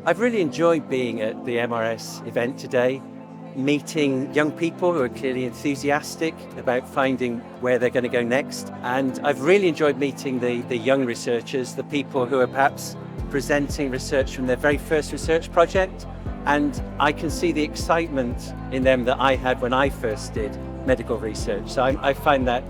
I've really enjoyed being at the MRS event today, meeting young people who are clearly enthusiastic about finding where they're going to go next. And I've really enjoyed meeting the young researchers, the people who are perhaps presenting research from their very first research project. And I can see the excitement in them that I had when I first did medical research. So I find that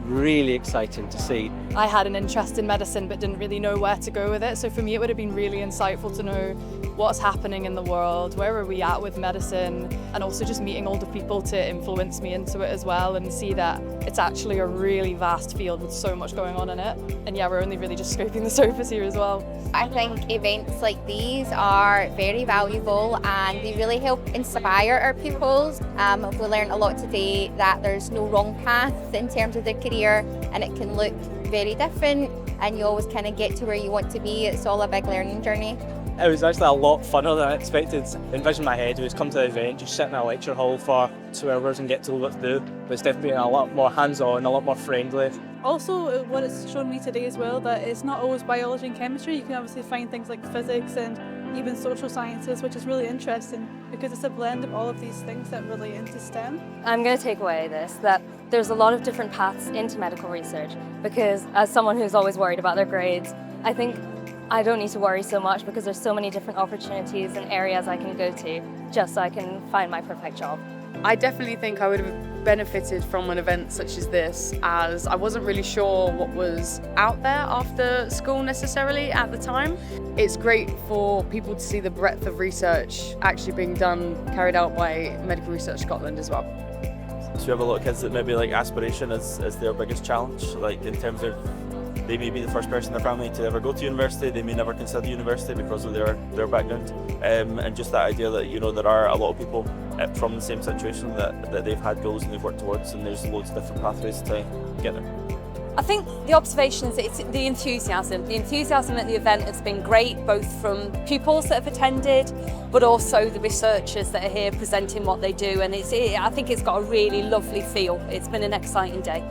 really exciting to see. I had an interest in medicine but didn't really know where to go with it, so for me it would have been really insightful to know what's happening in the world, where are we at with medicine, and also just meeting older people to influence me into it as well and see that it's actually a really vast field with so much going on in it. And yeah, we're only really just scraping the surface here as well. I think events like these are very valuable and they really help inspire our pupils. We learned a lot today that there's no wrong path in terms of their career, and it can look very different and you always kind of get to where you want to be. It's all a big learning journey. It was actually a lot funner than I expected. The envision in my head was come to the event, just sit in a lecture hall for 2 hours and get told what to do. But it's definitely been a lot more hands-on, a lot more friendly. Also, what it's shown me today as well, that it's not always biology and chemistry. You can obviously find things like physics and even social sciences, which is really interesting because it's a blend of all of these things that relate into STEM. I'm going to take away this, that there's a lot of different paths into medical research, because as someone who's always worried about their grades, I think I don't need to worry so much because there's so many different opportunities and areas I can go to just so I can find my perfect job. I definitely think I would have benefited from an event such as this, as I wasn't really sure what was out there after school necessarily at the time. It's great for people to see the breadth of research actually being carried out by Medical Research Scotland as well. So we have a lot of kids that maybe like aspiration is their biggest challenge, like in terms of they may be the first person in their family to ever go to university, they may never consider university because of their background, and just that idea that, you know, there are a lot of people from the same situation that they've had goals and they've worked towards, and there's loads of different pathways to get there. I think the observation is that it's the enthusiasm. The enthusiasm at the event has been great, both from pupils that have attended, but also the researchers that are here presenting what they do, and I think it's got a really lovely feel. It's been an exciting day.